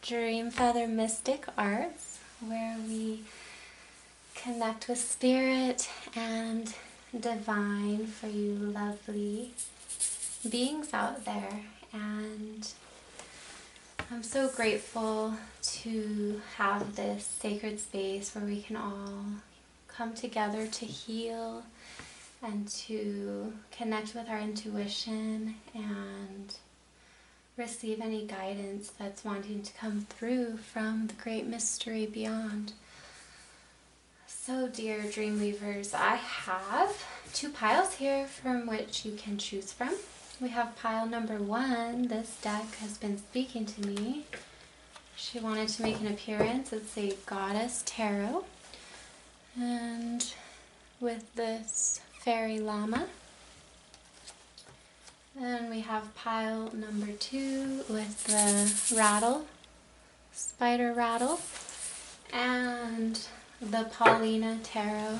Dreamfeather Mystic Arts, where we connect with spirit and divine for you lovely beings out there. And I'm so grateful to have this sacred space where we can all come together to heal and to connect with our intuition and receive any guidance that's wanting to come through from the great mystery beyond. So, dear Dreamweavers, I have two piles here from which you can choose from. We have pile number 1. This deck has been speaking to me. She wanted to make an appearance. It's a Goddess Tarot. And with this fairy llama. Then we have pile number 2 with the Rattle, Spider Rattle, and the Paulina Tarot.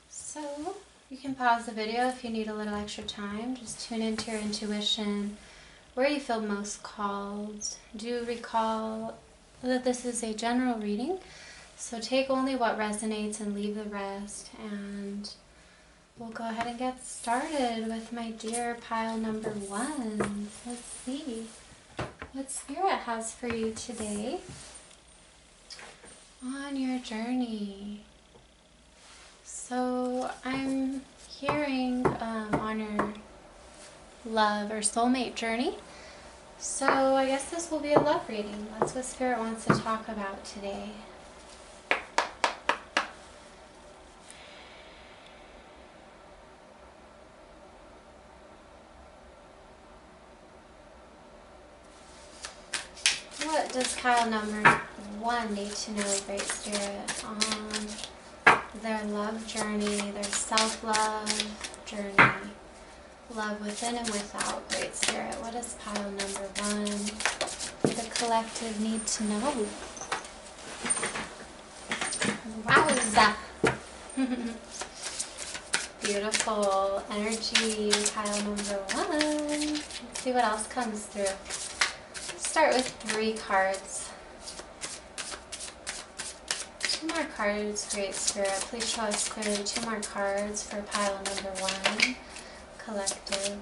So you can pause the video if you need a little extra time. Just tune into your intuition, where you feel most called. Do recall that this is a general reading, so take only what resonates and leave the rest. And we'll go ahead and get started with my dear pile number 1. Let's see what Spirit has for you today on your journey. So I'm hearing on your love or soulmate journey. So I guess this will be a love reading. That's what Spirit wants to talk about today. What does pile number 1 need to know, Great Spirit, on their love journey, their self-love journey, love within and without, Great Spirit? What does pile number 1, the collective, need to know? Wowza! Beautiful energy, pile number 1. Let's see what else comes through. Start with 3 cards. 2 more cards, Great Spirit. Please show us clearly 2 more cards for pile number 1, collective.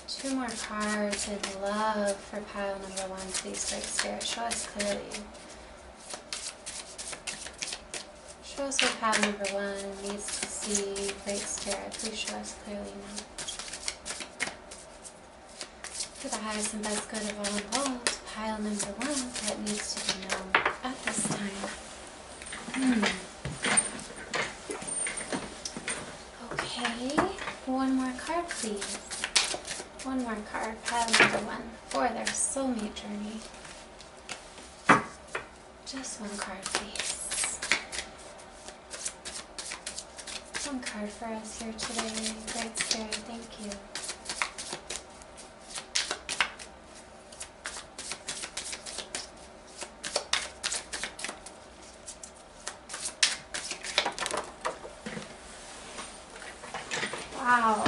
2 more cards in love for pile number 1, please, Great Spirit. Show us clearly. Show us what pile number 1 needs to see, Great Spirit. Please show us clearly now. For the highest and best good of all involved, pile number 1, what needs to be known at this time. Okay, 1 more card, please. 1 more card, pile number 1, for their soulmate journey. Just 1 card, please. 1 card for us here today, Great Spirit, thank you. Wow.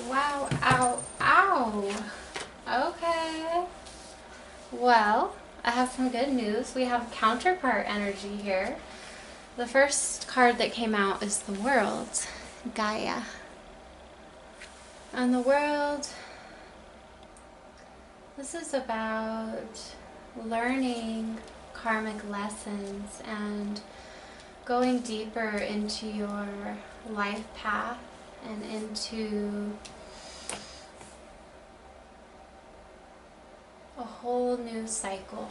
Wow, ow, ow. Okay. Well, I have some good news. We have counterpart energy here. The first card that came out is the World, Gaia. And the World, this is about learning karmic lessons and going deeper into your life path and into a whole new cycle.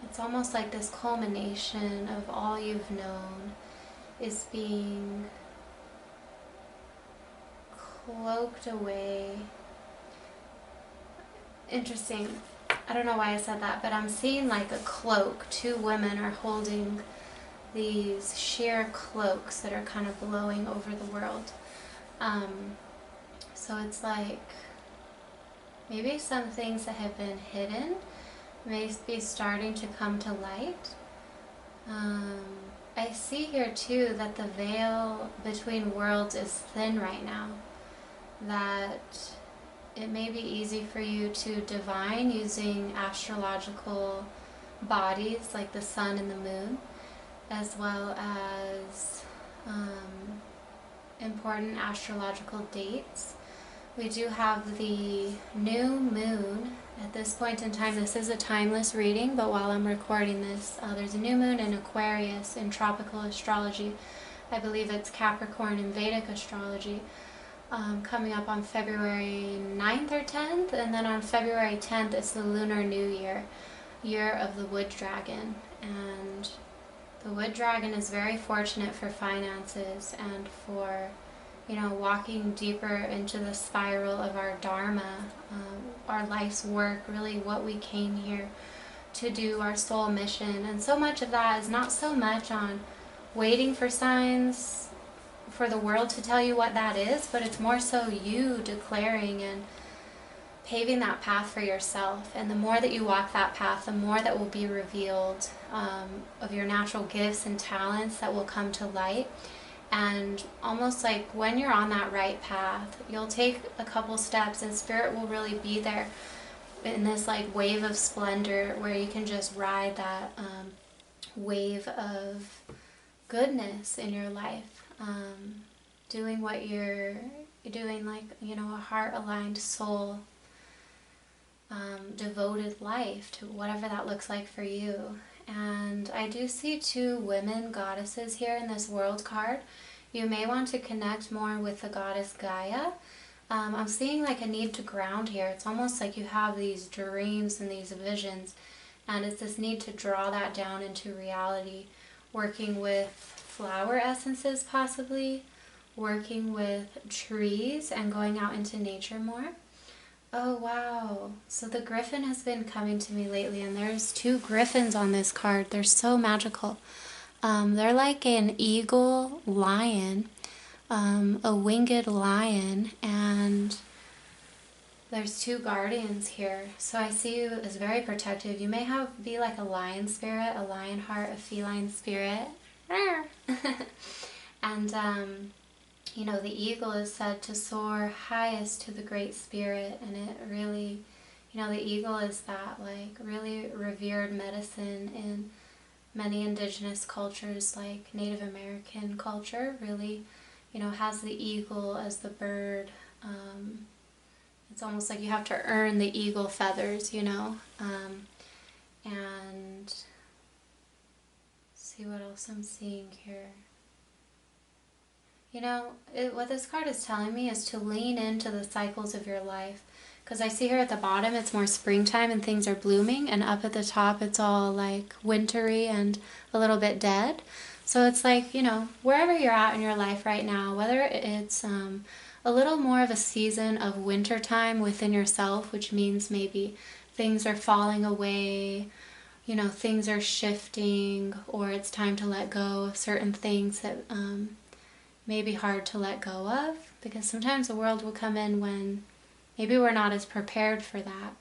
It's almost like this culmination of all you've known is being cloaked away. Interesting. I don't know why I said that, but I'm seeing like a cloak. 2 women are holding these sheer cloaks that are kind of blowing over the world. So it's like maybe some things that have been hidden may be starting to come to light. I see here too that the veil between worlds is thin right now. that it may be easy for you to divine using astrological bodies like the sun and the moon, as well as important astrological dates. We do have the new moon. At this point in time, this is a timeless reading, but while I'm recording this, there's a new moon in Aquarius in tropical astrology. I believe it's Capricorn in Vedic astrology, coming up on February 9th or 10th, and then on February 10th it's the Lunar New Year, year of the wood dragon. And the wood dragon is very fortunate for finances and for, you know, walking deeper into the spiral of our dharma, our life's work, really what we came here to do, our soul mission. And so much of that is not so much on waiting for signs for the world to tell you what that is, but it's more so you declaring and paving that path for yourself. And the more that you walk that path, the more that will be revealed of your natural gifts and talents that will come to light. And almost like when you're on that right path, you'll take a couple steps and Spirit will really be there in this like wave of splendor where you can just ride that wave of goodness in your life, doing what you're doing, like, you know, a heart-aligned soul, devoted life to whatever that looks like for you. And I do see two women goddesses here in this world card. You may want to connect more with the goddess Gaia. I'm seeing like a need to ground here. It's almost like you have these dreams and these visions, and it's this need to draw that down into reality, working with flower essences possibly, working with trees and going out into nature more. Oh wow, so the griffin has been coming to me lately, and there's two griffins on this card. They're so magical. They're like an eagle lion, a winged lion, and there's two guardians here. So I see you as very protective. You may be like a lion spirit, a lion heart, a feline spirit. And you know, the eagle is said to soar highest to the Great Spirit, and it really, you know, the eagle is that like really revered medicine in many indigenous cultures, like Native American culture, really, you know, has the eagle as the bird. It's almost like you have to earn the eagle feathers, you know. And see what else I'm seeing here. You know, what this card is telling me is to lean into the cycles of your life. Because I see here at the bottom it's more springtime and things are blooming, and up at the top it's all like wintry and a little bit dead. So it's like, you know, wherever you're at in your life right now, whether it's a little more of a season of winter time within yourself, which means maybe things are falling away, you know, things are shifting, or it's time to let go of certain things that may be hard to let go of, because sometimes the world will come in when maybe we're not as prepared for that,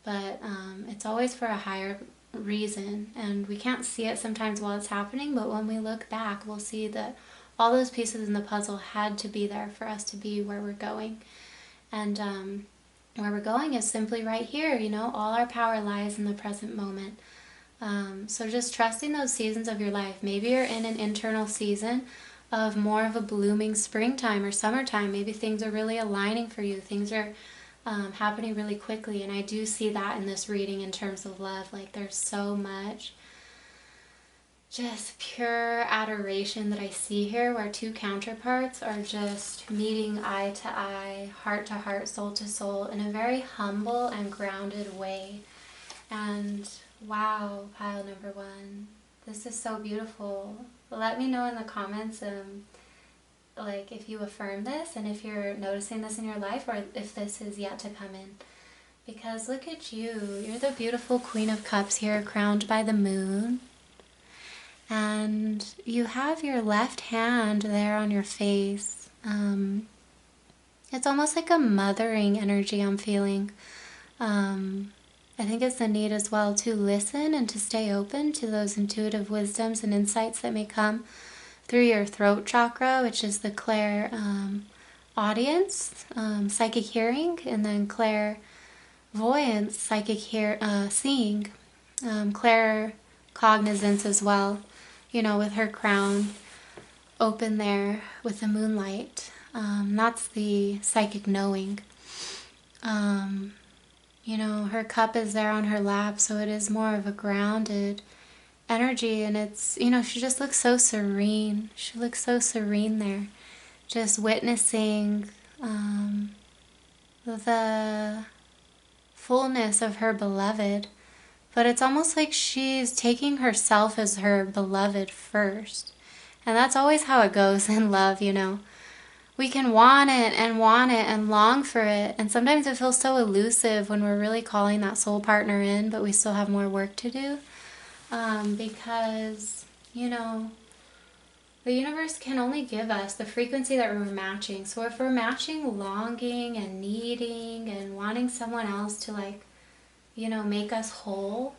but it's always for a higher reason, and we can't see it sometimes while it's happening, but when we look back, we'll see that all those pieces in the puzzle had to be there for us to be where we're going. And where we're going is simply right here, you know, all our power lies in the present moment. So just trusting those seasons of your life. Maybe you're in an internal season of more of a blooming springtime or summertime. Maybe things are really aligning for you. Things are happening really quickly, and I do see that in this reading in terms of love. Like there's so much just pure adoration that I see here, where two counterparts are just meeting eye to eye, heart to heart, soul to soul, in a very humble and grounded way. And wow, pile number one, this is so beautiful. Let me know in the comments like if you affirm this and if you're noticing this in your life, or if this is yet to come in. Because look at you, you're the beautiful Queen of Cups here, crowned by the moon. And you have your left hand there on your face. It's almost like a mothering energy I'm feeling. I think it's the need as well to listen and to stay open to those intuitive wisdoms and insights that may come through your throat chakra, which is the clair audience, psychic hearing, and then clairvoyance, psychic seeing, claircognizance as well, with her crown open there with the moonlight. That's the psychic knowing. Her cup is there on her lap, so it is more of a grounded energy, and it's, she just looks so serene. She looks so serene there, just witnessing the fullness of her beloved. But it's almost like she's taking herself as her beloved first. And that's always how it goes in love, We can want it and long for it. And sometimes it feels so elusive when we're really calling that soul partner in, but we still have more work to do. Because, the universe can only give us the frequency that we're matching. So if we're matching longing and needing and wanting someone else to make us whole,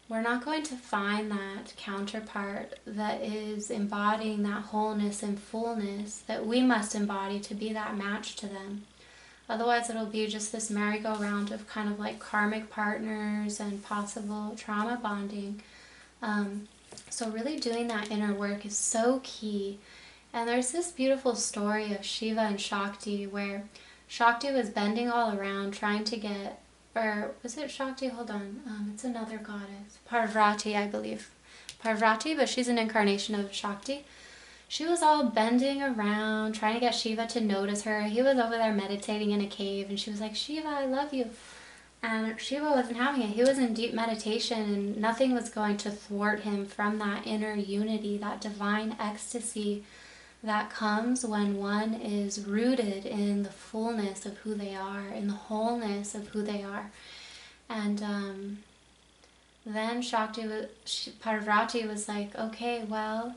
we're not going to find that counterpart that is embodying that wholeness and fullness that we must embody to be that match to them. Otherwise, it'll be just this merry-go-round of kind of like karmic partners and possible trauma bonding. So really doing that inner work is so key. And there's this beautiful story of Shiva and Shakti where Shakti was bending all around trying to get, or was it Shakti? Hold on. It's another goddess. Parvati, I believe. Parvati, but she's an incarnation of Shakti. She was all bending around, trying to get Shiva to notice her. He was over there meditating in a cave, and she was like, Shiva, I love you. And Shiva wasn't having it. He was in deep meditation, and nothing was going to thwart him from that inner unity, that divine ecstasy that comes when one is rooted in the fullness of who they are, in the wholeness of who they are. And then Parvati was like, okay, well,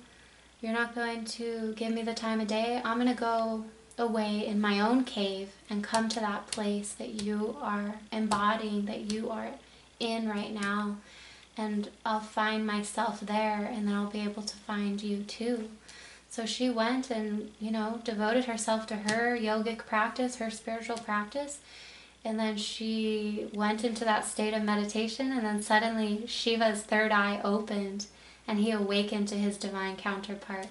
you're not going to give me the time of day. I'm going to go away in my own cave and come to that place that you are embodying, that you are in right now. And I'll find myself there, and then I'll be able to find you too. So she went and, devoted herself to her yogic practice, her spiritual practice. And then she went into that state of meditation, and then suddenly Shiva's third eye opened and he awakened to his divine counterpart,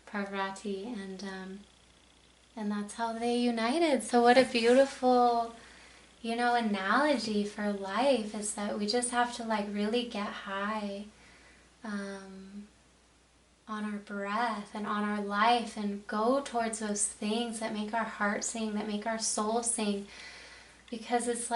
Parvati, and that's how they united. So what a beautiful, analogy for life is that we just have to really get high on our breath and on our life and go towards those things that make our heart sing, that make our soul sing. Because it's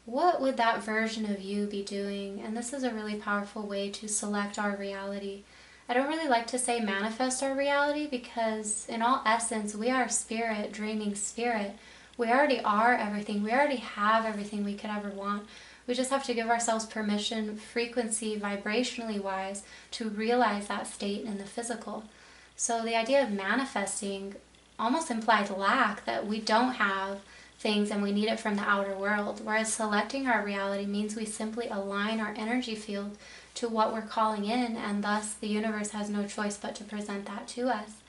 what would that version of you be doing? And this is a really powerful way to select our reality. I don't really like to say manifest our reality, because in all essence, we are spirit, dreaming spirit. We already are everything. We already have everything we could ever want. We just have to give ourselves permission, frequency, vibrationally wise, to realize that state in the physical. So the idea of manifesting almost implies lack, that we don't have things and we need it from the outer world. Whereas selecting our reality means we simply align our energy field to what we're calling in, and thus the universe has no choice but to present that to us.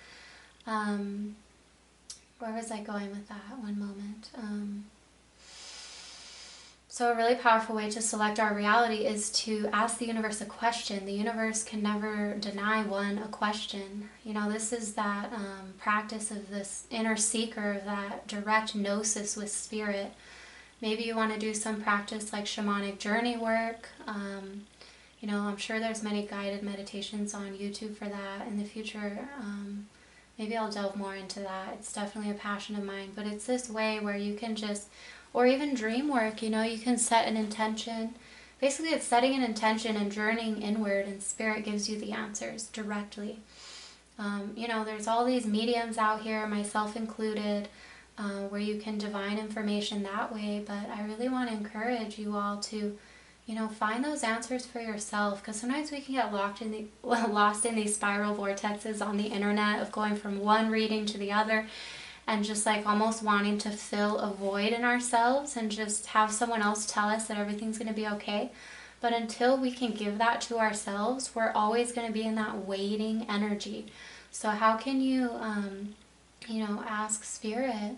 Where was I going with that? One moment. So a really powerful way to select our reality is to ask the universe a question. The universe can never deny one a question. This is that practice of this inner seeker, that direct gnosis with spirit. Maybe you want to do some practice like shamanic journey work. I'm sure there's many guided meditations on YouTube for that in the future. Maybe I'll delve more into that. It's definitely a passion of mine, but it's this way where you can just, or even dream work, you can set an intention. Basically, it's setting an intention and journeying inward, and spirit gives you the answers directly. There's all these mediums out here, myself included, where you can divine information that way, but I really want to encourage you all to find those answers for yourself, because sometimes we can get lost in these spiral vortexes on the internet of going from one reading to the other, and just almost wanting to fill a void in ourselves and just have someone else tell us that everything's going to be okay. But until we can give that to ourselves, we're always going to be in that waiting energy. So how can you ask Spirit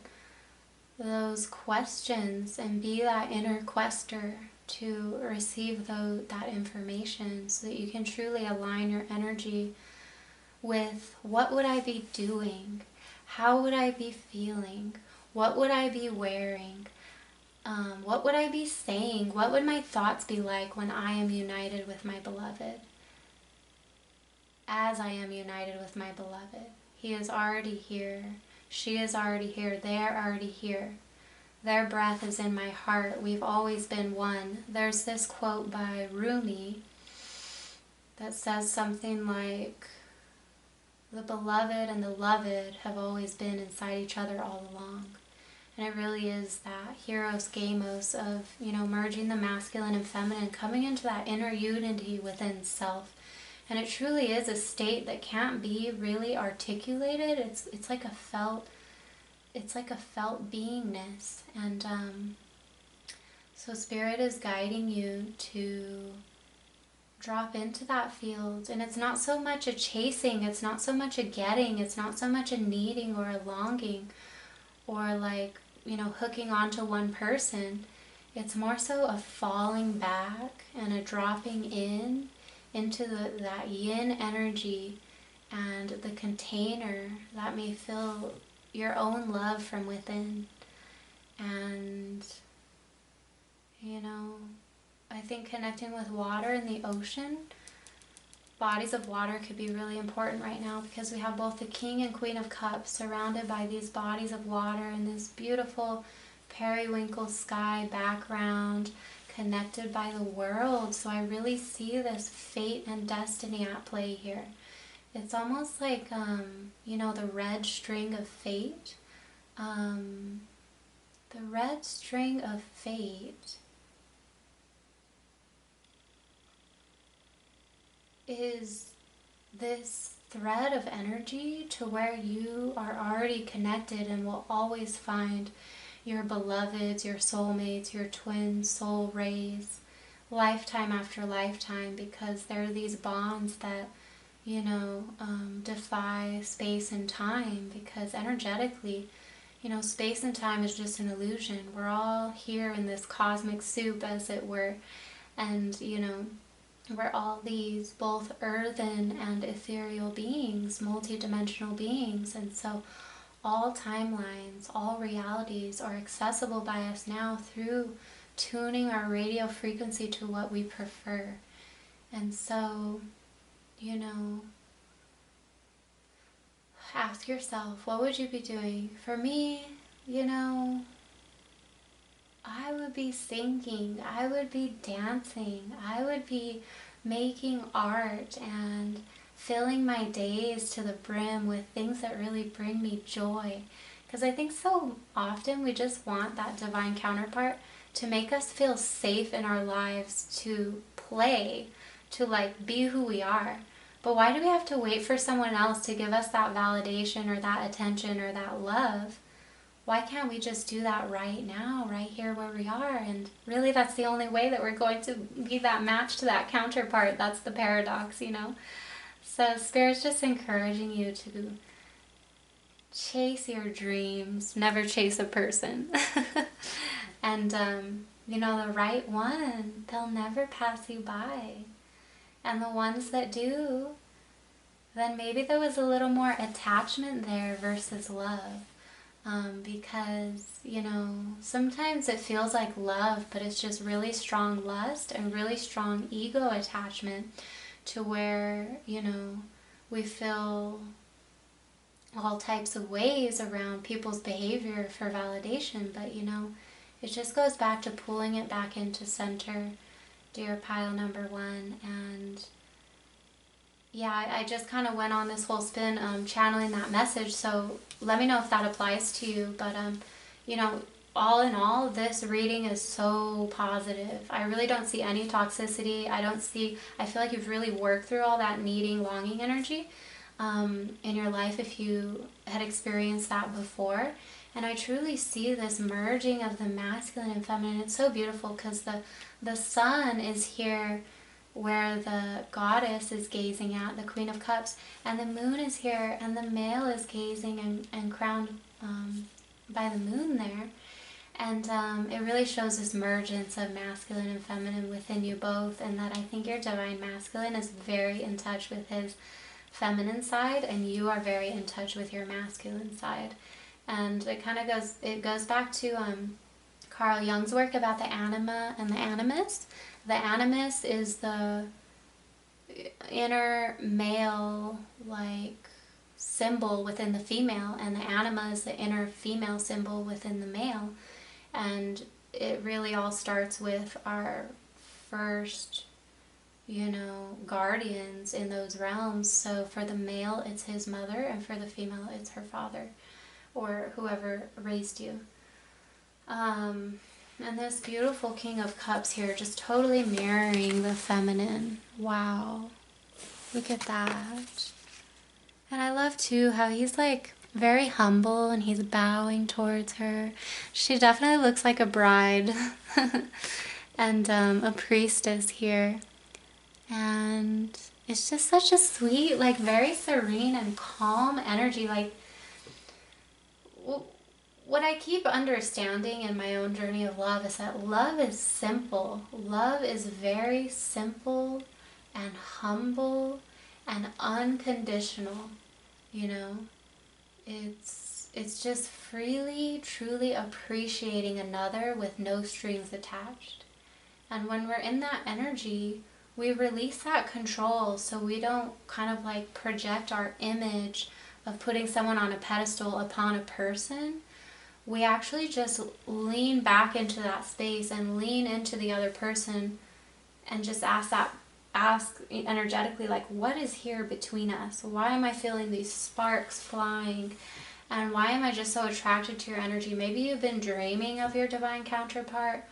those questions and be that inner quester to receive that information, so that you can truly align your energy with what would I be doing, how would I be feeling, what would I be wearing, what would I be saying, what would my thoughts be like when I am united with my beloved. As I am united with my beloved, he is already here, she is already here, they're already here. Their breath is in my heart. We've always been one. There's this quote by Rumi that says something like, the beloved and the loved have always been inside each other all along. And it really is that hieros gamos of, merging the masculine and feminine, coming into that inner unity within self. And it truly is a state that can't be really articulated. It's like a felt beingness. And so Spirit is guiding you to drop into that field. And it's not so much a chasing, it's not so much a getting, it's not so much a needing or a longing, or hooking onto one person. It's more so a falling back and a dropping into that yin energy and the container that may fill your own love from within. And I think connecting with water and the ocean, bodies of water, could be really important right now, because we have both the King and Queen of Cups surrounded by these bodies of water and this beautiful periwinkle sky background, connected by the world. So I really see this fate and destiny at play here. It's almost like, the red string of fate. The red string of fate is this thread of energy to where you are already connected and will always find your beloveds, your soulmates, your twin soul rays, lifetime after lifetime, because there are these bonds that, defy space and time, because energetically, space and time is just an illusion. We're all here in this cosmic soup, as it were, and, we're all these both earthen and ethereal beings, multidimensional beings, and so all timelines, all realities are accessible by us now through tuning our radio frequency to what we prefer. And so, ask yourself, what would you be doing? For me, I would be singing, I would be dancing, I would be making art and filling my days to the brim with things that really bring me joy. Because I think so often we just want that divine counterpart to make us feel safe in our lives, to play, to be who we are. But why do we have to wait for someone else to give us that validation or that attention or that love? Why can't we just do that right now, right here where we are? And really, that's the only way that we're going to be that match to that counterpart. That's the paradox, So Spirit's just encouraging you to chase your dreams, never chase a person. And, the right one, they'll never pass you by. And the ones that do, then maybe there was a little more attachment there versus love. Because, sometimes it feels like love, but it's just really strong lust and really strong ego attachment, to where, we feel all types of ways around people's behavior for validation. But, it just goes back to pulling it back into center, dear pile number one. And yeah, I just kind of went on this whole spin channeling that message, so let me know if that applies to you. But, all in all, this reading is so positive. I really don't see any toxicity. I feel like you've really worked through all that needing, longing energy in your life if you had experienced that before. And I truly see this merging of the masculine and feminine. It's so beautiful because the sun is here where the goddess is gazing at, the Queen of Cups, and the moon is here, and the male is gazing and crowned by the moon there. And it really shows this mergence of masculine and feminine within you both, and that I think your divine masculine is very in touch with his feminine side, and you are very in touch with your masculine side. And it goes back to Carl Jung's work about the anima and the animus. The animus is the inner male symbol within the female, and the anima is the inner female symbol within the male. And it really all starts with our first, guardians in those realms. So for the male, it's his mother, and for the female, it's her father, or whoever raised you. And this beautiful King of Cups here, just totally mirroring the feminine. Wow. Look at that. And I love too how he's very humble and he's bowing towards her. She definitely looks like a bride and a priestess here. And it's just such a sweet, very serene and calm energy. What I keep understanding in my own journey of love is that love is simple. Love is very simple and humble and unconditional, It's just freely, truly appreciating another with no strings attached. And when we're in that energy, we release that control, so we don't project our image of putting someone on a pedestal upon a person. We actually just lean back into that space and lean into the other person and just ask energetically, what is here between us? Why am I feeling these sparks flying? And why am I just so attracted to your energy? Maybe you've been dreaming of your divine counterpart.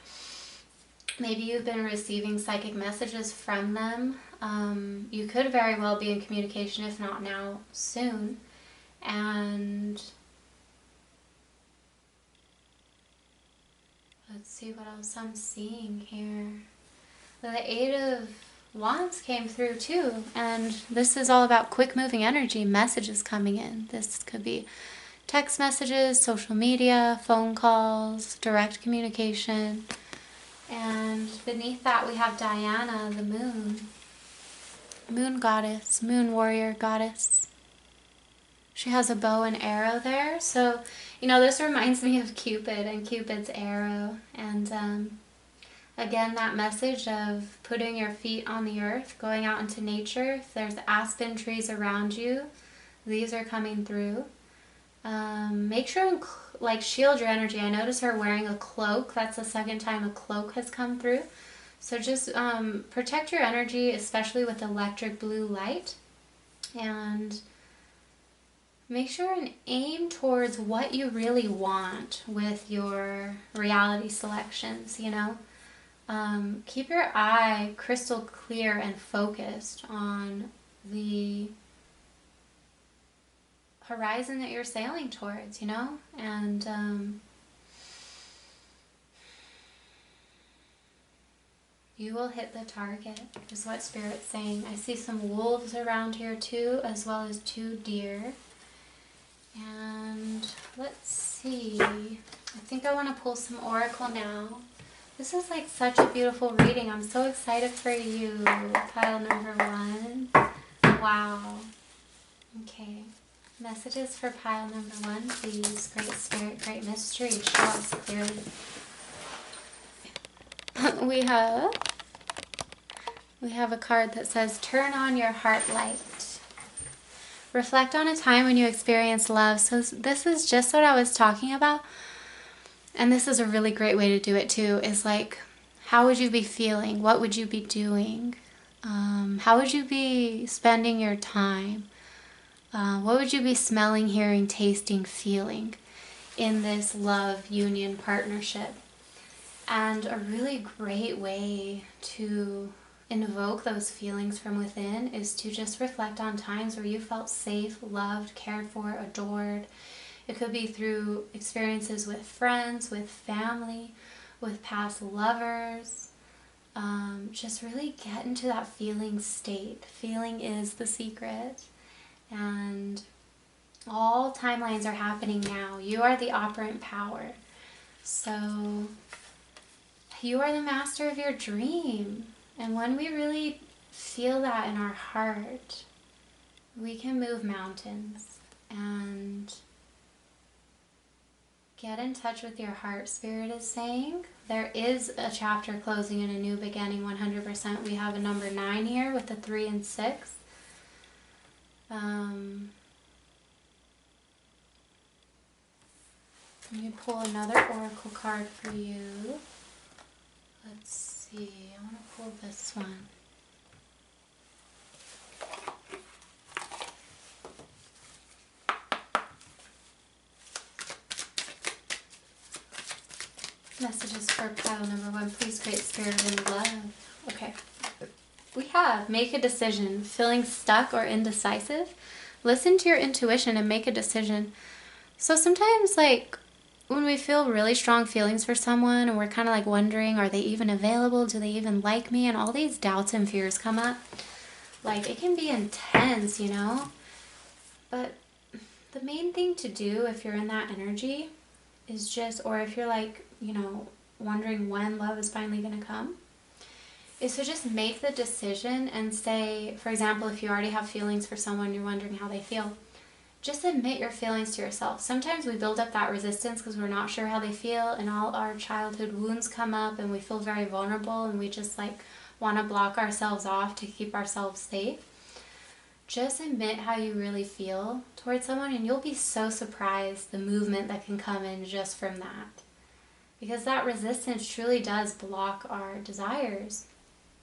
Maybe you've been receiving psychic messages from them. You could very well be in communication, if not now, soon. And let's see what else I'm seeing here. The Eight of Wands came through too, and this is all about quick moving energy, messages coming in. This could be text messages, social media, phone calls, direct communication. And beneath that we have Diana, the moon goddess, moon warrior goddess. She has a bow and arrow there. So, this reminds me of Cupid and Cupid's arrow. And again, that message of putting your feet on the earth, going out into nature. If there's aspen trees around you, these are coming through. Make sure and shield your energy. I notice her wearing a cloak. That's the second time a cloak has come through. So just protect your energy, especially with electric blue light. And make sure and aim towards what you really want with your reality selections, Keep your eye crystal clear and focused on the horizon that you're sailing towards, and you will hit the target, is what Spirit's saying. I see some wolves around here too, as well as 2 deer. And let's see, I think I want to pull some oracle now. This is such a beautiful reading. I'm so excited for you, pile number 1. Wow. Okay. Messages for pile number 1, please. Great Spirit, Great Mystery, show us clearly. We have a card that says, turn on your heart light. Reflect on a time when you experienced love. So this is just what I was talking about. And this is a really great way to do it too, is how would you be feeling? What would you be doing? How would you be spending your time? What would you be smelling, hearing, tasting, feeling in this love, union, partnership? And a really great way to invoke those feelings from within is to just reflect on times where you felt safe, loved, cared for, adored. It could be through experiences with friends, with family, with past lovers. just really get into that feeling state. Feeling is the secret. And all timelines are happening now. You are the operant power. So you are the master of your dream. And when we really feel that in our heart, we can move mountains and get in touch with your heart. Spirit is saying there is a chapter closing and a new beginning 100%. We have a number 9 here with the 3 and 6. Let me pull another oracle card for you. Let's see, I want to pull this one. Messages for pile number 1. Please, Great Spirit, in love. Okay. We have make a decision. Feeling stuck or indecisive? Listen to your intuition and make a decision. So sometimes, like, when we feel really strong feelings for someone and we're kind of like wondering, are they even available? Do they even like me? And all these doubts and fears come up. Like, it can be intense, you know? But the main thing to do if you're in that energy is just, or if you're like, you know, wondering when love is finally going to come, is to just make the decision and say, for example, if you already have feelings for someone, you're wondering how they feel, just admit your feelings to yourself. Sometimes we build up that resistance because we're not sure how they feel, and all our childhood wounds come up and we feel very vulnerable and we just like want to block ourselves off to keep ourselves safe. Just admit how you really feel towards someone and you'll be so surprised the movement that can come in just from that. Because that resistance truly does block our desires.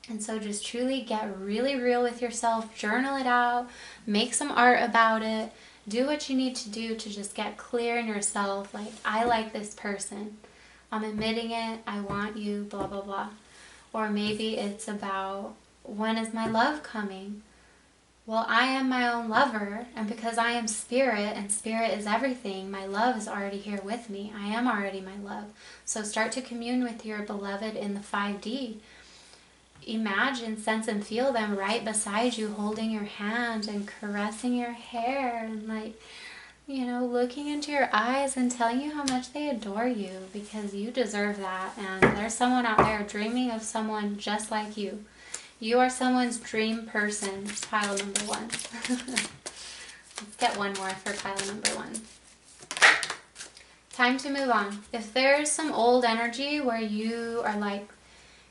And so just truly get really real with yourself, journal it out, make some art about it, do what you need to do to just get clear in yourself, like, I like this person, I'm admitting it, I want you, blah, blah, blah. Or maybe it's about, when is my love coming? Well, I am my own lover, and because I am spirit, and spirit is everything, my love is already here with me. I am already my love. So start to commune with your beloved in the 5D. Imagine, sense, and feel them right beside you, holding your hand and caressing your hair, and like, you know, looking into your eyes and telling you how much they adore you, because you deserve that, and there's someone out there dreaming of someone just like you. You are someone's dream person. Pile number 1. Let's get one more for pile number 1. Time to move on. If there's some old energy where you are like,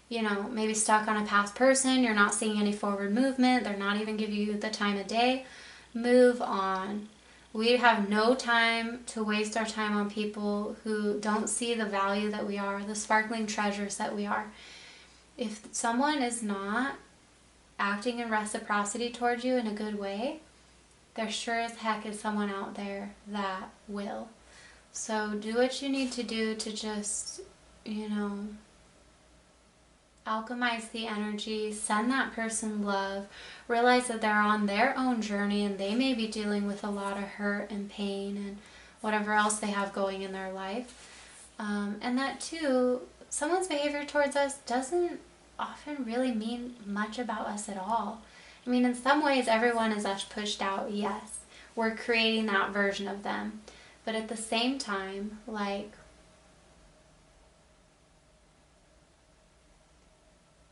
you know, maybe stuck on a past person, you're not seeing any forward movement, they're not even giving you the time of day, move on. We have no time to waste our time on people who don't see the value that we are, the sparkling treasures that we are. If someone is not acting in reciprocity towards you in a good way, there sure as heck is someone out there that will. So do what you need to do to just, you know, alchemize the energy, send that person love, realize that they're on their own journey and they may be dealing with a lot of hurt and pain and whatever else they have going in their life. And that too, someone's behavior towards us doesn't often really mean much about us at all. I mean, in some ways everyone is us pushed out, yes. We're creating that version of them. But at the same time, like,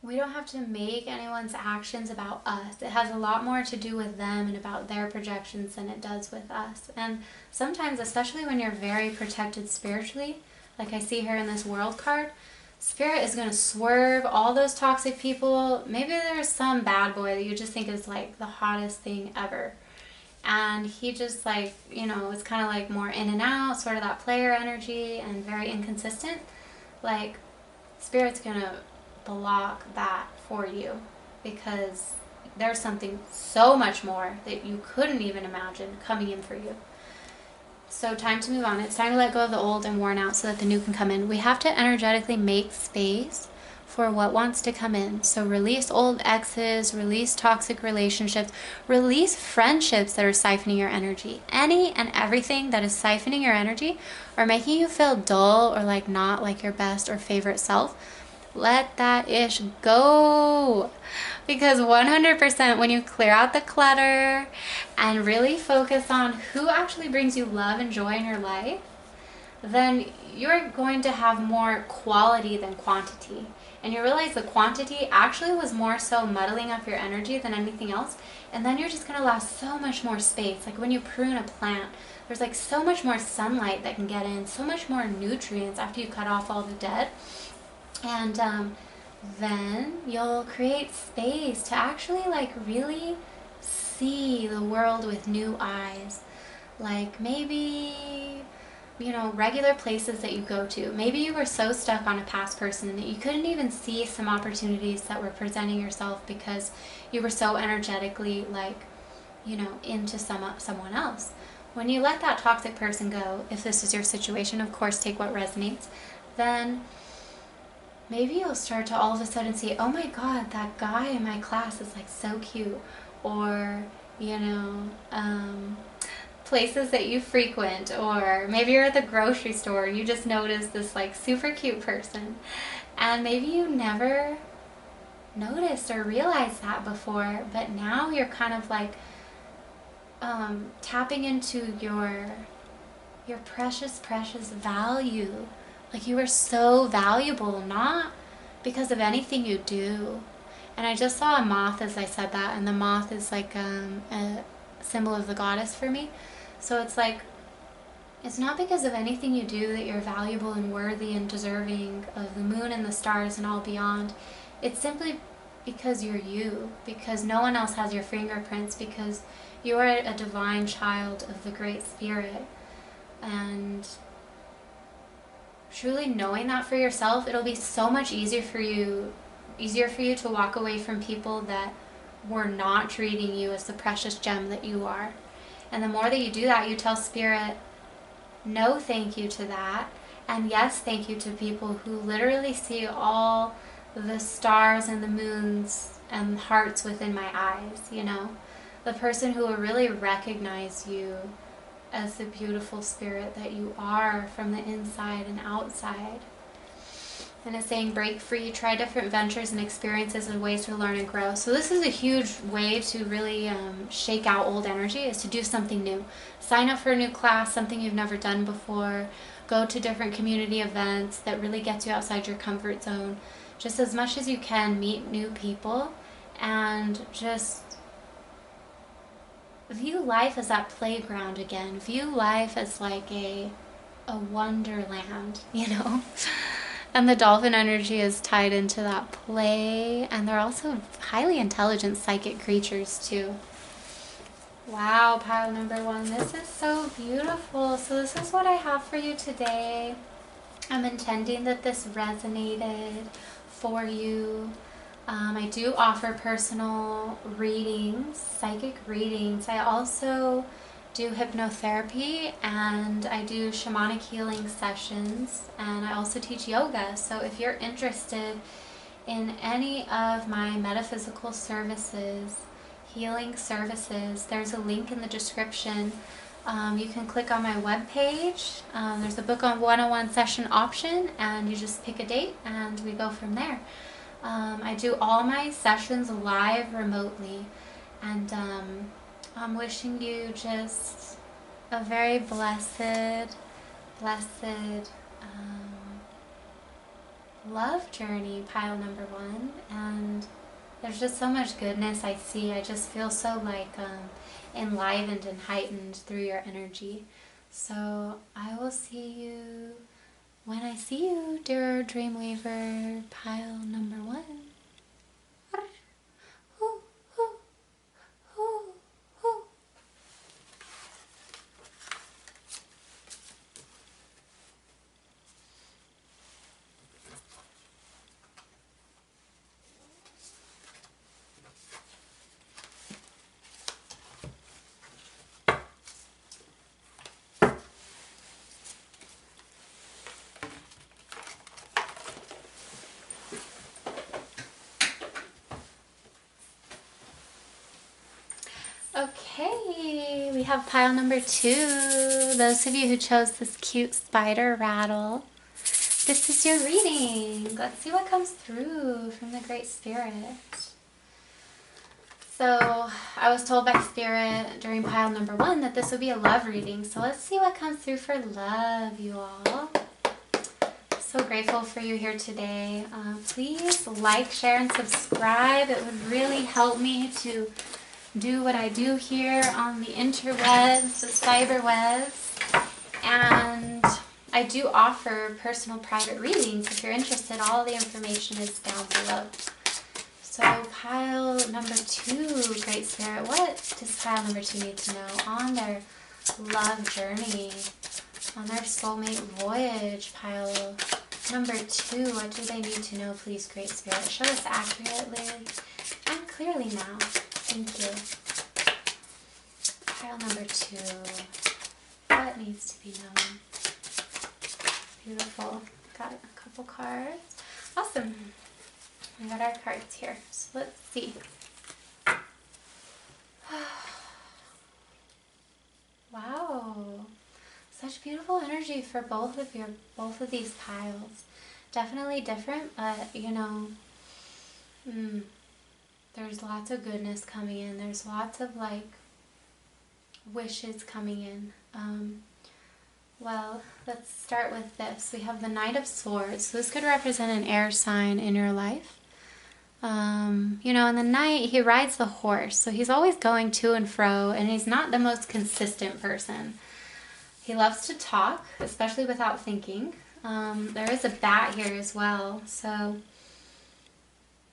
we don't have to make anyone's actions about us. It has a lot more to do with them and about their projections than it does with us. And sometimes, especially when you're very protected spiritually, like I see here in this world card, Spirit is going to swerve all those toxic people. Maybe there's some bad boy that you just think is like the hottest thing ever. And he just like, you know, it's kind of like more in and out, sort of that player energy and very inconsistent. Like, Spirit's going to block that for you because there's something so much more that you couldn't even imagine coming in for you. So time to move on. It's time to let go of the old and worn out so that the new can come in. We have to energetically make space for what wants to come in. So release old exes, release toxic relationships, release friendships that are siphoning your energy. Any and everything that is siphoning your energy or making you feel dull or like not like your best or favorite self, let that ish go. Because 100% when you clear out the clutter and really focus on who actually brings you love and joy in your life, then you're going to have more quality than quantity. And you realize the quantity actually was more so muddling up your energy than anything else. And then you're just going to allow so much more space. Like when you prune a plant, there's like so much more sunlight that can get in, so much more nutrients after you cut off all the dead. And then you'll create space to actually like really see the world with new eyes. Like maybe, you know, regular places that you go to. Maybe you were so stuck on a past person that you couldn't even see some opportunities that were presenting yourself because you were so energetically like, you know, into someone else. When you let that toxic person go, if this is your situation, of course, take what resonates, then maybe you'll start to all of a sudden see, oh my God, that guy in my class is like so cute. Or, you know, places that you frequent, or maybe you're at the grocery store and you just notice this like super cute person. And maybe you never noticed or realized that before, but now you're kind of like tapping into your precious value. Like you are so valuable, not because of anything you do. And I just saw a moth as I said that, and the moth is like a symbol of the goddess for me. So it's like, it's not because of anything you do that you're valuable and worthy and deserving of the moon and the stars and all beyond. It's simply because you're you, because no one else has your fingerprints, because you are a divine child of the Great Spirit. And truly knowing that for yourself, it'll be so much easier for you to walk away from people that were not treating you as the precious gem that you are. And the more that you do that, you tell Spirit, no thank you to that, and yes thank you to people who literally see all the stars and the moons and hearts within my eyes, you know? The person who will really recognize you as the beautiful spirit that you are from the inside and outside. And it's saying break free, try different ventures and experiences and ways to learn and grow. So this is a huge way to really shake out old energy, is to do something new. Sign up for a new class, something you've never done before. Go to different community events that really gets you outside your comfort zone. Just as much as you can, meet new people and just view life as that playground again. View life as like a wonderland, you know? And the dolphin energy is tied into that play, and they're also highly intelligent psychic creatures too. Wow, pile number 1, this is so beautiful. So this is what I have for you today. I'm intending that this resonated for you. I do offer personal readings, psychic readings. I also do hypnotherapy, and I do shamanic healing sessions, and I also teach yoga. So if you're interested in any of my metaphysical services, healing services, there's a link in the description. You can click on my webpage. There's a book on 101 session option, and you just pick a date and we go from there. I do all my sessions live remotely, and I'm wishing you just a very blessed love journey, pile number 1. And there's just so much goodness I see. I just feel so like enlivened and heightened through your energy. So I will see you when I see you, dear Dreamweaver, pile number 1. Okay, we have pile number 2. Those of you who chose this cute spider Rattle, this is your reading. Let's see what comes through from the Great Spirit. So I was told by Spirit during pile number 1 that this would be a love reading. So let's see what comes through for love, you all. So grateful for you here today. Please like, share, and subscribe. It would really help me to do what I do here on the interwebs, the cyberwebs. And I do offer personal private readings. If you're interested, all the information is down below. So pile number 2, Great Spirit, what does pile number 2 need to know on their love journey, on their soulmate voyage? Pile number 2, what do they need to know, please, Great Spirit? Show us accurately and clearly now. Thank you. Pile number 2, what needs to be known? Beautiful. Got a couple cards. Awesome. We got our cards here. So let's see. Wow. Such beautiful energy for both of these piles. Definitely different, but you know, there's lots of goodness coming in. There's lots of like wishes coming in. Well, let's start with this. We have the Knight of Swords. So this could represent an air sign in your life. You know, and the knight, he rides the horse, so he's always going to and fro, and he's not the most consistent person. He loves to talk, especially without thinking. There is a bat here as well, so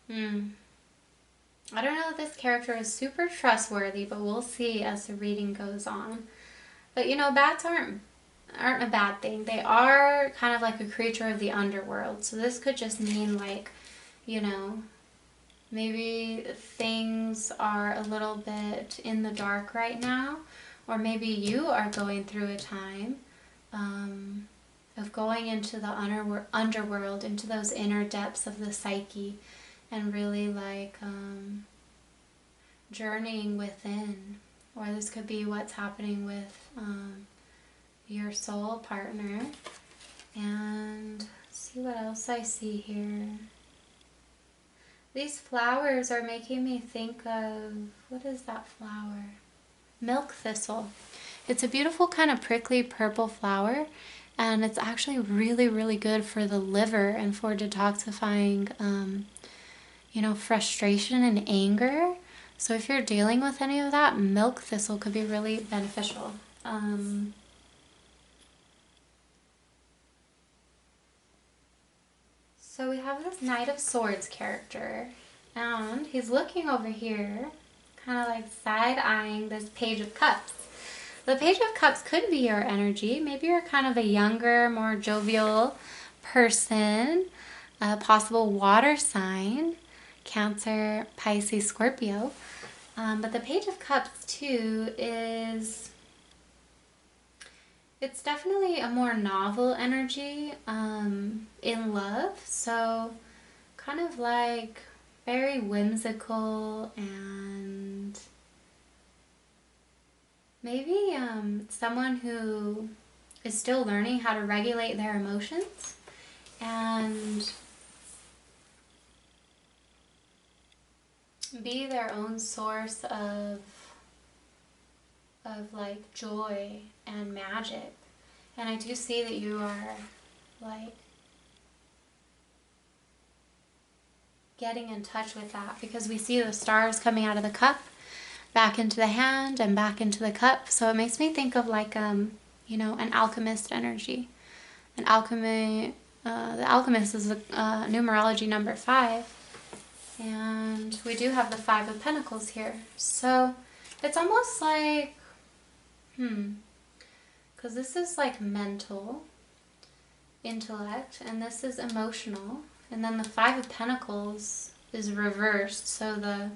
I don't know if this character is super trustworthy, but we'll see as the reading goes on. But you know, bats aren't a bad thing. They are kind of like a creature of the underworld, so this could just mean like, you know, maybe things are a little bit in the dark right now, or maybe you are going through a time of going into the underworld, into those inner depths of the psyche, and really like journeying within. Or this could be what's happening with your soul partner. And let's see what else I see here. These flowers are making me think of, what is that flower? Milk thistle. It's a beautiful kind of prickly purple flower, and it's actually really, really good for the liver and for detoxifying, you know, frustration and anger. So if you're dealing with any of that, milk thistle could be really beneficial. So we have this Knight of Swords character, and he's looking over here, kind of like side-eyeing this Page of Cups. The Page of Cups could be your energy. Maybe you're kind of a younger, more jovial person, a possible water sign, Cancer, Pisces, Scorpio. But the Page of Cups too is, it's definitely a more novel energy in love. So kind of like very whimsical, and maybe someone who is still learning how to regulate their emotions and be their own source of like joy and magic. And I do see that you are like getting in touch with that, because we see the stars coming out of the cup back into the hand and back into the cup. So it makes me think of like you know, an alchemist energy. An alchemy, the alchemist is numerology number 5. And we do have the 5 of Pentacles here. So it's almost like, because this is like mental, intellect, and this is emotional. And then the 5 of Pentacles is reversed. So the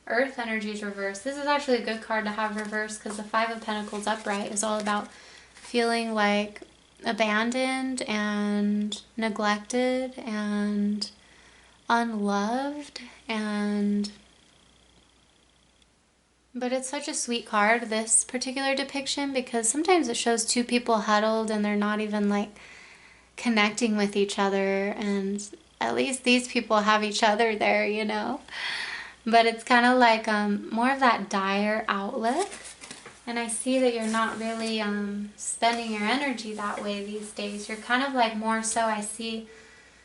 Earth energy is reversed. This is actually a good card to have reversed, because the 5 of Pentacles upright is all about feeling like abandoned and neglected and unloved, but it's such a sweet card, this particular depiction, because sometimes it shows 2 people huddled and they're not even like, connecting with each other, and at least these people have each other there, you know. But it's kind of like more of that dire outlook. And I see that you're not really spending your energy that way these days. You're kind of like more so, I see,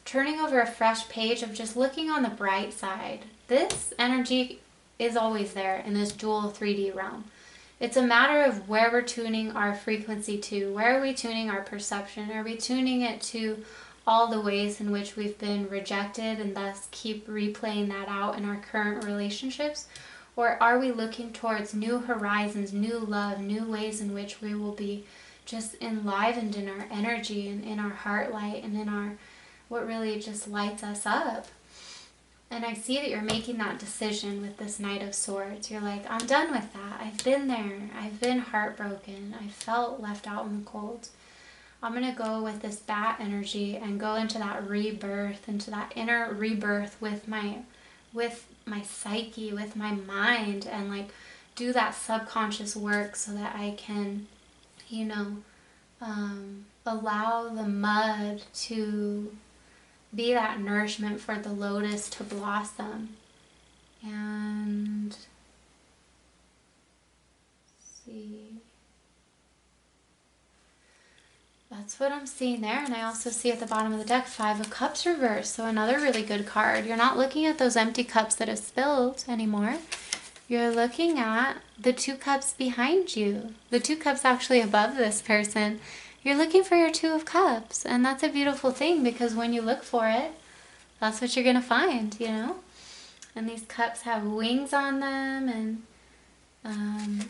turning over a fresh page of just looking on the bright side. This energy is always there in this dual 3D realm. It's a matter of where we're tuning our frequency to. Where are we tuning our perception? Are we tuning it to all the ways in which we've been rejected and thus keep replaying that out in our current relationships? Or are we looking towards new horizons, new love, new ways in which we will be just enlivened in our energy and in our heart light and in our what really just lights us up? And I see that you're making that decision with this Knight of Swords. You're like, I'm done with that. I've been there. I've been heartbroken. I felt left out in the cold. I'm going to go with this bat energy and go into that rebirth, into that inner rebirth with my psyche, with my mind, and like do that subconscious work so that I can, you know, allow the mud to be that nourishment for the lotus to blossom. And see, that's what I'm seeing there. And I also see at the bottom of the deck 5 of Cups reversed, so another really good card. You're not looking at those empty cups that have spilled anymore. You're looking at the 2 cups behind you, the 2 cups actually above this person. You're looking for your 2 of Cups, and that's a beautiful thing, because when you look for it, that's what you're going to find, you know? And these cups have wings on them, and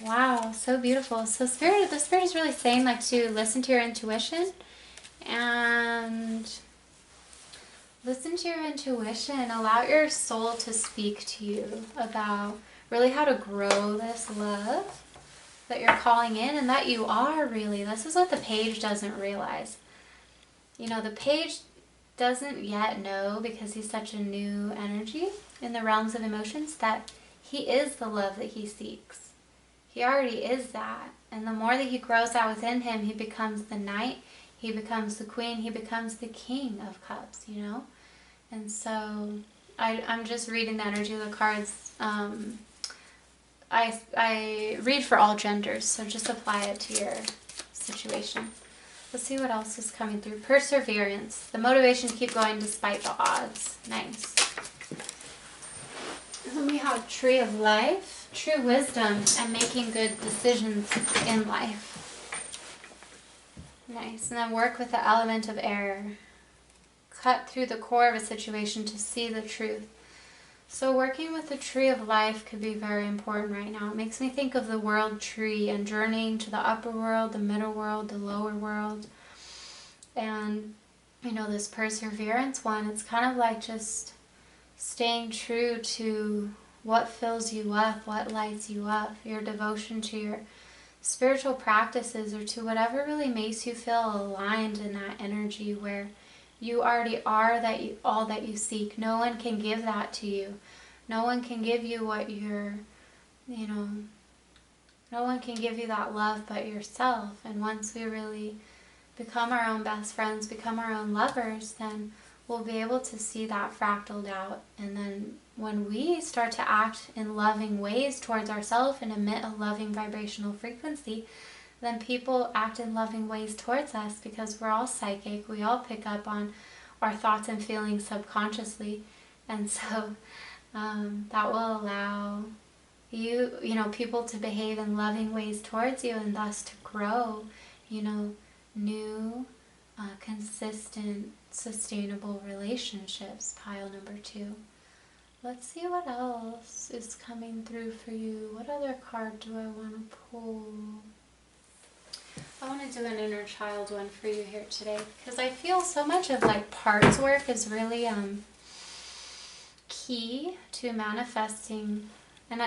wow, so beautiful. So the Spirit is really saying like to listen to your intuition, and listen to your intuition. Allow your soul to speak to you about really how to grow this love that you're calling in, and that you are really. This is what the page doesn't realize. You know, the page doesn't yet know, because he's such a new energy in the realms of emotions, that he is the love that he seeks. He already is that. And the more that he grows out within him, he becomes the Knight, he becomes the Queen, he becomes the King of Cups, you know? And so I'm just reading the energy of the cards. I read for all genders, so just apply it to your situation. Let's see what else is coming through. Perseverance. The motivation to keep going despite the odds. Nice. Then we have Tree of Life. True wisdom and making good decisions in life. Nice. And then work with the element of air. Cut through the core of a situation to see the truth. So working with the Tree of Life could be very important right now. It makes me think of the world tree and journeying to the upper world, the middle world, the lower world. And, you know, this perseverance one, it's kind of like just staying true to what fills you up, what lights you up, your devotion to your spiritual practices, or to whatever really makes you feel aligned in that energy where you already are all that you seek. No one can give that to you. No one can give you what you're, you know, no one can give you that love but yourself. And once we really become our own best friends, become our own lovers, then we'll be able to see that fractaled out. And then when we start to act in loving ways towards ourselves and emit a loving vibrational frequency, then people act in loving ways towards us, because we're all psychic. We all pick up on our thoughts and feelings subconsciously. And so that will allow you know, people to behave in loving ways towards you, and thus to grow, you know, new, consistent, sustainable relationships. Pile number 2. Let's see what else is coming through for you. What other card do I want to pull? I want to do an inner child one for you here today, because I feel so much of like parts work is really key to manifesting. And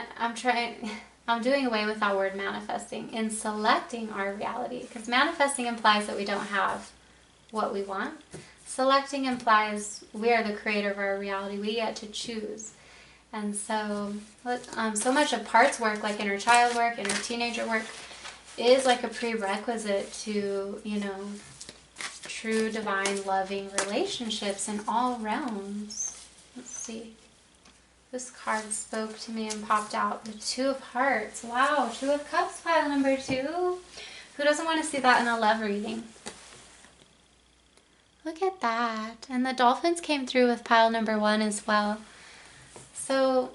I'm doing away with that word manifesting in selecting our reality, because manifesting implies that we don't have what we want. Selecting implies we are the creator of our reality. We get to choose. And so so much of parts work, like inner child work, inner teenager work, is like a prerequisite to, you know, true, divine, loving relationships in all realms. Let's see. This card spoke to me and popped out. The Two of Hearts. Wow, Two of Cups, pile number 2. Who doesn't want to see that in a love reading? Look at that. And the dolphins came through with pile number 1 as well. So,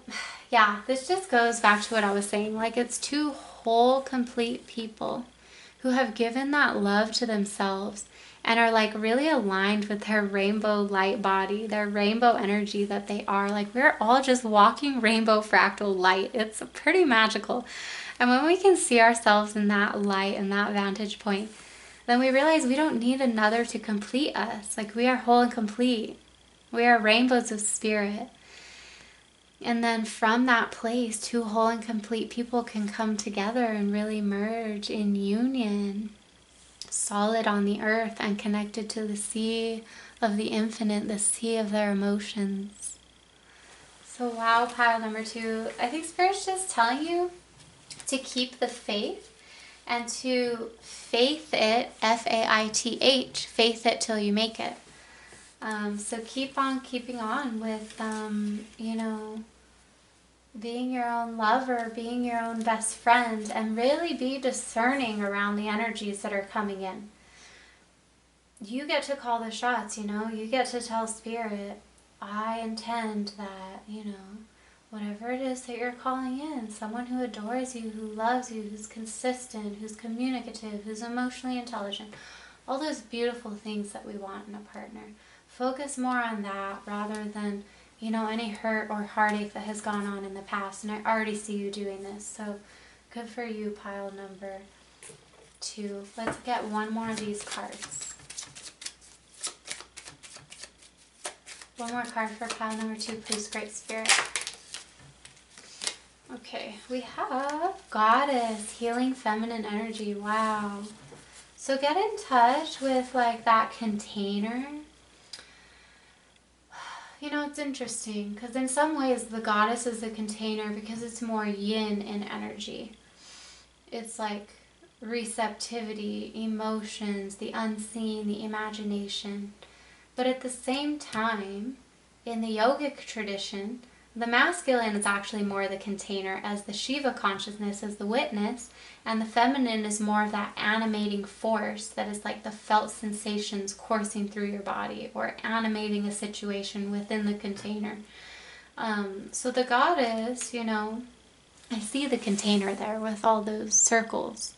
yeah, this just goes back to what I was saying. Like, it's 2 whole, complete people who have given that love to themselves and are like really aligned with their rainbow light body, their rainbow energy that they are. Like, we're all just walking rainbow fractal light. It's pretty magical. And when we can see ourselves in that light and that vantage point, then we realize we don't need another to complete us. Like, we are whole and complete. We are rainbows of spirit. And then from that place, 2 whole and complete people can come together and really merge in union, solid on the earth and connected to the sea of the infinite, the sea of their emotions. So wow, pile number 2. I think Spirit's just telling you to keep the faith and to faith it, F-A-I-T-H, faith it till you make it. So keep on keeping on with, you know, being your own lover, being your own best friend, and really be discerning around the energies that are coming in. You get to call the shots, you know. You get to tell Spirit, I intend that, you know, whatever it is that you're calling in, someone who adores you, who loves you, who's consistent, who's communicative, who's emotionally intelligent, all those beautiful things that we want in a partner. Focus more on that rather than, you know, any hurt or heartache that has gone on in the past. And I already see you doing this. So good for you, pile number 2. Let's get one more of these cards. One more card for pile number 2, please, Great Spirit. Okay, we have Goddess, healing feminine energy. Wow. So get in touch with like that container. You know, it's interesting because in some ways the Goddess is the container because it's more yin in energy. It's like receptivity, emotions, the unseen, the imagination. But at the same time, in the yogic tradition, the masculine is actually more the container, as the Shiva consciousness is the witness, and the feminine is more of that animating force that is like the felt sensations coursing through your body or animating a situation within the container. So the Goddess, you know, I see the container there with all those circles.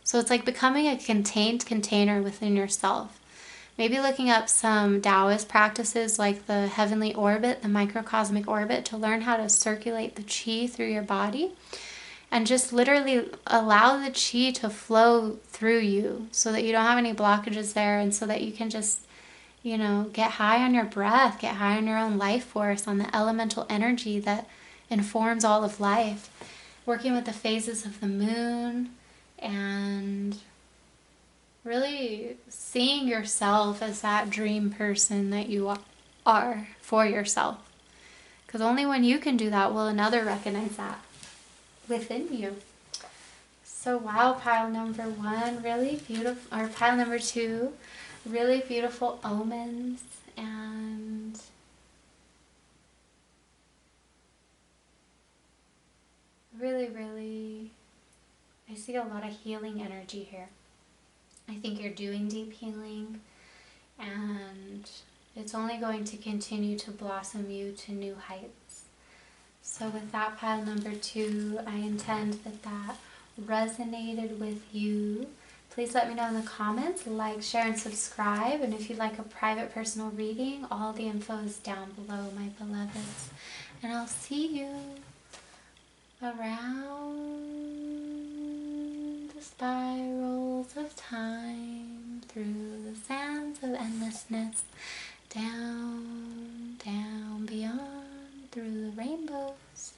So it's like becoming a contained container within yourself. Maybe looking up some Taoist practices like the heavenly orbit, the microcosmic orbit, to learn how to circulate the chi through your body and just literally allow the chi to flow through you so that you don't have any blockages there and so that you can just, you know, get high on your breath, get high on your own life force, on the elemental energy that informs all of life. Working with the phases of the moon and really seeing yourself as that dream person that you are for yourself. Because only when you can do that will another recognize that within you. So wow, pile number 1, really beautiful, or pile number 2, really beautiful omens, and really, I see a lot of healing energy here. I think you're doing deep healing, and it's only going to continue to blossom you to new heights. So with that, pile number 2, I intend that that resonated with you. Please let me know in the comments, like, share, and subscribe. And if you'd like a private personal reading, all the info is down below, my beloveds. And I'll see you around the spirals of time, through the sands of endlessness, down, down, beyond, through the rainbows